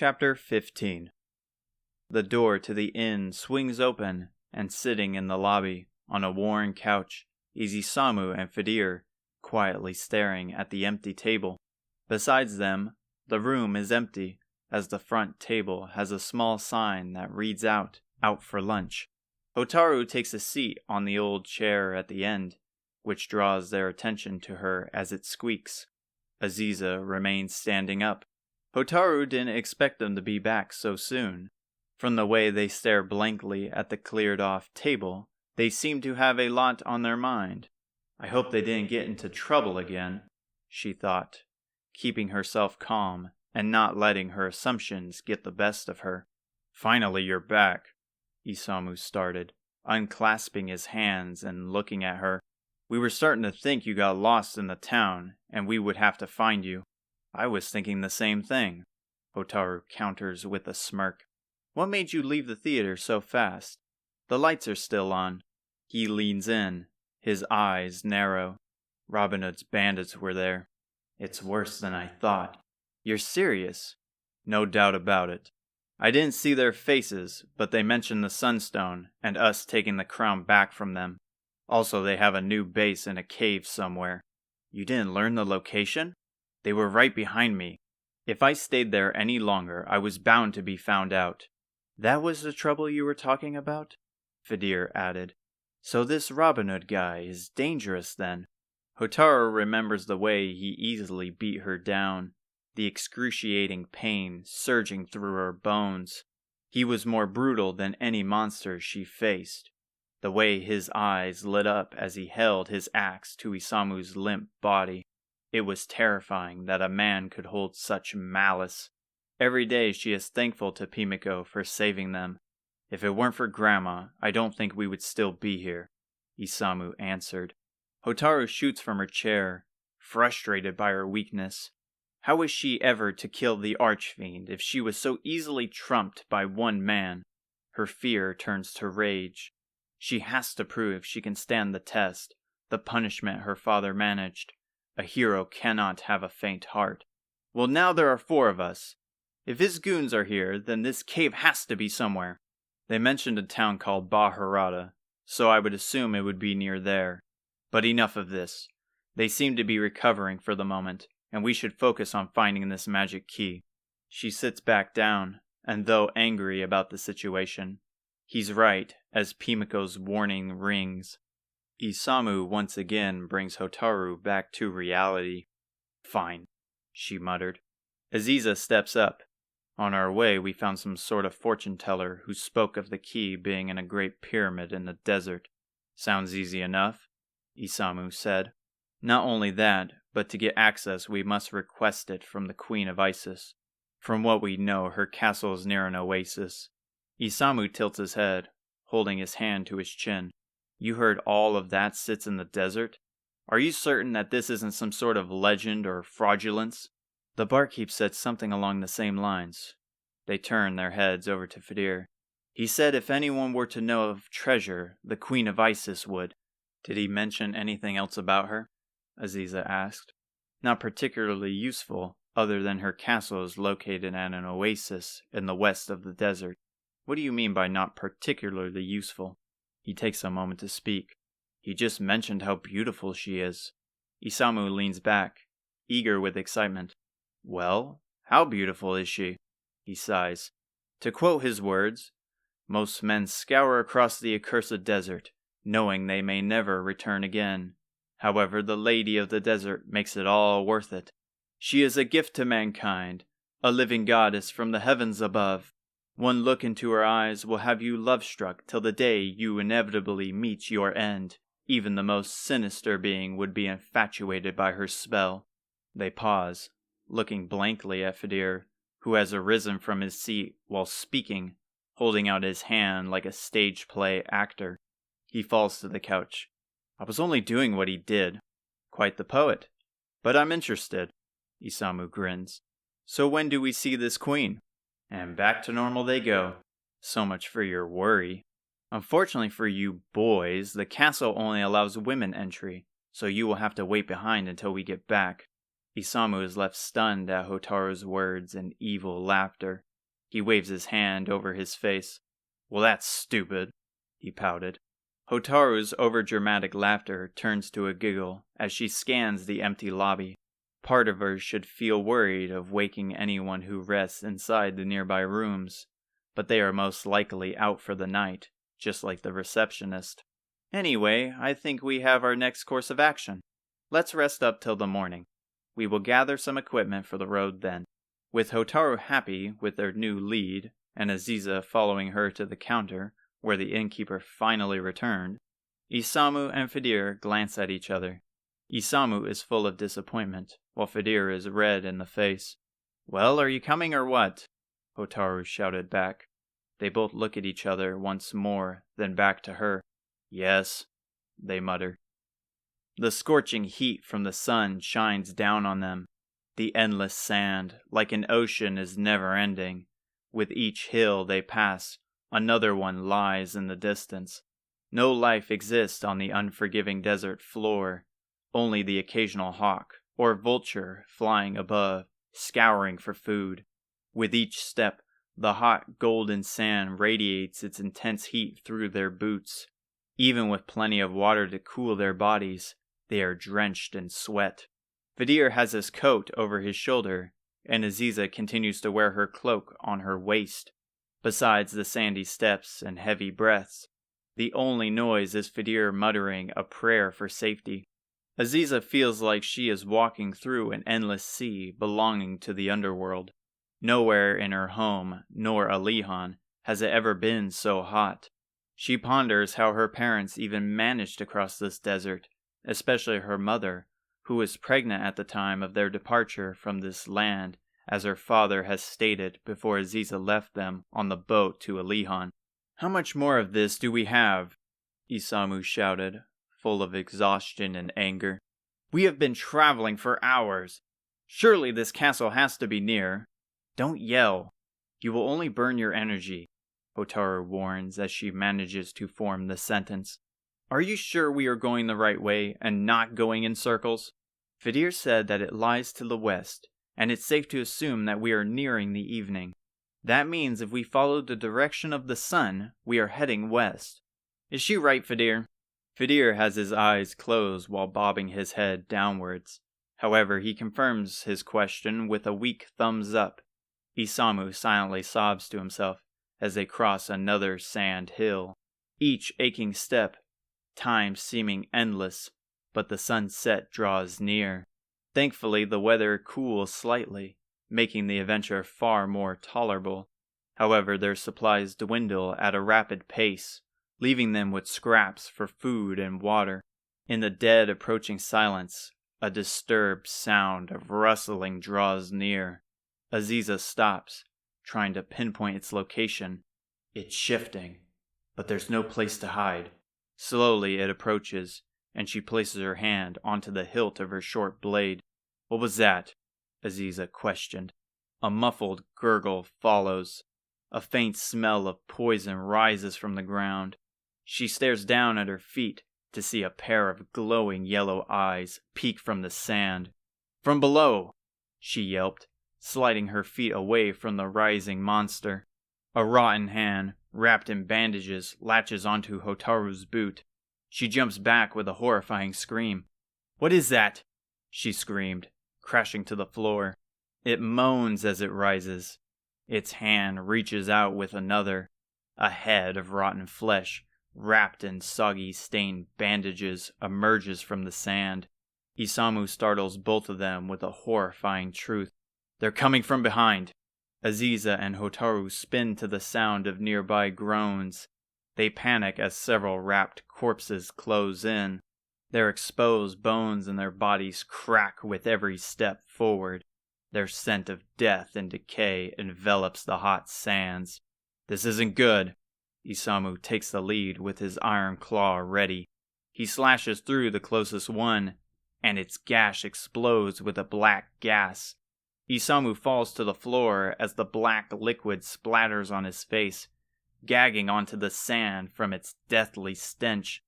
Chapter 15. The door to the inn swings open, and sitting in the lobby, on a worn couch, is Isamu and Fidir, quietly staring at the empty table. Besides them, the room is empty, as the front table has a small sign that reads out for lunch. Hotaru takes a seat on the old chair at the end, which draws their attention to her as it squeaks. Aziza remains standing up. Hotaru didn't expect them to be back so soon. From the way they stare blankly at the cleared-off table, they seem to have a lot on their mind. I hope they didn't get into trouble again, she thought, keeping herself calm and not letting her assumptions get the best of her. Finally you're back, Isamu started, unclasping his hands and looking at her. We were starting to think you got lost in the town, and we would have to find you. I was thinking the same thing, Hotaru counters with a smirk. What made you leave the theater so fast? The lights are still on. He leans in, his eyes narrow. Robin Hood's bandits were there. It's worse than I thought. You're serious? No doubt about it. I didn't see their faces, but they mentioned the Sunstone and us taking the crown back from them. Also, they have a new base in a cave somewhere. You didn't learn the location? They were right behind me. If I stayed there any longer, I was bound to be found out. That was the trouble you were talking about? Fidir added. So this Robin Hood guy is dangerous then. Hotaru remembers the way he easily beat her down, the excruciating pain surging through her bones. He was more brutal than any monster she faced. The way his eyes lit up as he held his axe to Isamu's limp body. It was terrifying that a man could hold such malice. Every day she is thankful to Pimiko for saving them. If it weren't for Grandma, I don't think we would still be here, Isamu answered. Hotaru shoots from her chair, frustrated by her weakness. How was she ever to kill the Archfiend if she was so easily trumped by one man? Her fear turns to rage. She has to prove she can stand the test, the punishment her father managed. A hero cannot have a faint heart. Well, now there are 4 of us. If his goons are here, then this cave has to be somewhere. They mentioned a town called Baharada, so I would assume it would be near there. But enough of this. They seem to be recovering for the moment, and we should focus on finding this magic key. She sits back down, and though angry about the situation, he's right as Pimiko's warning rings. Isamu once again brings Hotaru back to reality. Fine, she muttered. Aziza steps up. On our way we found some sort of fortune teller who spoke of the key being in a great pyramid in the desert. Sounds easy enough, Isamu said. Not only that, but to get access we must request it from the Queen of Isis. From what we know, her castle is near an oasis. Isamu tilts his head, holding his hand to his chin. You heard all of that sits in the desert? Are you certain that this isn't some sort of legend or fraudulence? The barkeep said something along the same lines. They turned their heads over to Fidir. He said if anyone were to know of treasure, the Queen of Isis would. Did he mention anything else about her? Aziza asked. Not particularly useful, other than her castle is located at an oasis in the west of the desert. What do you mean by not particularly useful? He takes a moment to speak. He just mentioned how beautiful she is. Isamu leans back, eager with excitement. Well, how beautiful is she? He sighs. To quote his words, most men scour across the accursed desert, knowing they may never return again. However, the Lady of the Desert makes it all worth it. She is a gift to mankind, a living goddess from the heavens above. One look into her eyes will have you love-struck till the day you inevitably meet your end. Even the most sinister being would be infatuated by her spell. They pause, looking blankly at Fidir, who has arisen from his seat while speaking, holding out his hand like a stage play actor. He falls to the couch. I was only doing what he did. Quite the poet. But I'm interested. Isamu grins. So when do we see this queen? And back to normal they go. So much for your worry. Unfortunately for you boys, the castle only allows women entry, so you will have to wait behind until we get back. Isamu is left stunned at Hotaru's words and evil laughter. He waves his hand over his face. Well, that's stupid, he pouted. Hotaru's overdramatic laughter turns to a giggle as she scans the empty lobby. Part of her should feel worried of waking anyone who rests inside the nearby rooms, but they are most likely out for the night, just like the receptionist. Anyway, I think we have our next course of action. Let's rest up till the morning. We will gather some equipment for the road then. With Hotaru happy with their new lead, and Aziza following her to the counter, where the innkeeper finally returned, Isamu and Fidir glance at each other. Isamu is full of disappointment, while Fidir is red in the face. Well, are you coming or what? Hotaru shouted back. They both look at each other once more, then back to her. Yes, they mutter. The scorching heat from the sun shines down on them. The endless sand, like an ocean, is never ending. With each hill they pass, another one lies in the distance. No life exists on the unforgiving desert floor, only the occasional hawk or vulture flying above, scouring for food. With each step, the hot golden sand radiates its intense heat through their boots. Even with plenty of water to cool their bodies, they are drenched in sweat. Fidir has his coat over his shoulder, and Aziza continues to wear her cloak on her waist. Besides the sandy steps and heavy breaths, the only noise is Fidir muttering a prayer for safety. Aziza feels like she is walking through an endless sea belonging to the underworld. Nowhere in her home, nor Alihan, has it ever been so hot. She ponders how her parents even managed to cross this desert, especially her mother, who was pregnant at the time of their departure from this land, as her father has stated before Aziza left them on the boat to Alihan. How much more of this do we have? Isamu shouted, full of exhaustion and anger. We have been traveling for hours. Surely this castle has to be near. Don't yell. You will only burn your energy, Hotaru warns as she manages to form the sentence. Are you sure we are going the right way and not going in circles? Fidir said that it lies to the west, and it's safe to assume that we are nearing the evening. That means if we follow the direction of the sun, we are heading west. Is she right, Fidir? Fidir has his eyes closed while bobbing his head downwards. However, he confirms his question with a weak thumbs up. Isamu silently sobs to himself as they cross another sand hill. Each aching step, time seeming endless, but the sunset draws near. Thankfully, the weather cools slightly, making the adventure far more tolerable. However, their supplies dwindle at a rapid pace, leaving them with scraps for food and water. In the dead approaching silence, a disturbed sound of rustling draws near. Aziza stops, trying to pinpoint its location. It's shifting, but there's no place to hide. Slowly it approaches, and she places her hand onto the hilt of her short blade. What was that? Aziza questioned. A muffled gurgle follows. A faint smell of poison rises from the ground. She stares down at her feet to see a pair of glowing yellow eyes peek from the sand. From below, she yelped, sliding her feet away from the rising monster. A rotten hand, wrapped in bandages, latches onto Hotaru's boot. She jumps back with a horrifying scream. What is that? She screamed, crashing to the floor. It moans as it rises. Its hand reaches out with another. A head of rotten flesh, wrapped in soggy stained bandages, emerges from the sand. Isamu startles both of them with a horrifying truth. They're coming from behind. Aziza and Hotaru spin to the sound of nearby groans. They panic as several wrapped corpses close in. Their exposed bones and their bodies crack with every step forward. Their scent of death and decay envelops the hot sands. This isn't good. Isamu takes the lead with his iron claw ready. He slashes through the closest one, and its gash explodes with a black gas. Isamu falls to the floor as the black liquid splatters on his face, gagging onto the sand from its deathly stench.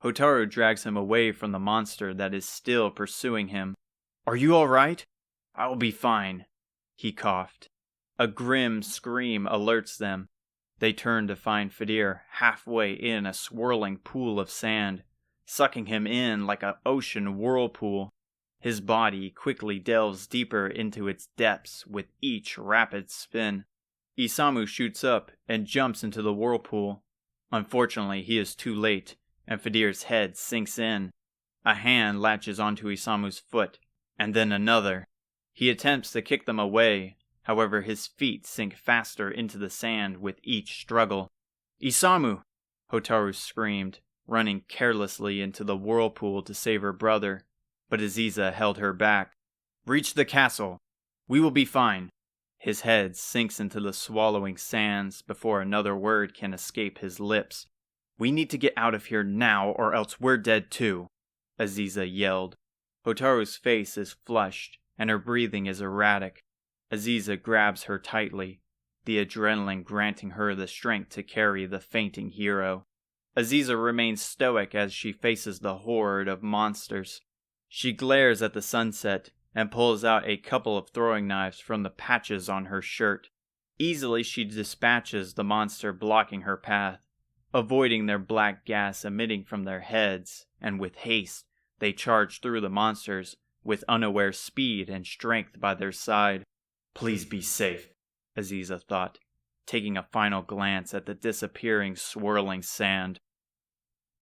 Hotaru drags him away from the monster that is still pursuing him. Are you all right? I will be fine, he coughed. A grim scream alerts them. They turn to find Fadir halfway in a swirling pool of sand, sucking him in like an ocean whirlpool. His body quickly delves deeper into its depths with each rapid spin. Isamu shoots up and jumps into the whirlpool. Unfortunately, he is too late, and Fadir's head sinks in. A hand latches onto Isamu's foot, and then another. He attempts to kick them away, however his feet sink faster into the sand with each struggle. "Isamu!" Hotaru screamed, running carelessly into the whirlpool to save her brother, but Aziza held her back. "Reach the castle. We will be fine." His head sinks into the swallowing sands before another word can escape his lips. "We need to get out of here now or else we're dead too," Aziza yelled. Hotaru's face is flushed and her breathing is erratic. Aziza grabs her tightly, the adrenaline granting her the strength to carry the fainting hero. Aziza remains stoic as she faces the horde of monsters. She glares at the sunset and pulls out a couple of throwing knives from the patches on her shirt. Easily she dispatches the monster blocking her path, avoiding their black gas emitting from their heads, and with haste they charge through the monsters with unaware speed and strength by their side. "Please be safe," Aziza thought, taking a final glance at the disappearing swirling sand.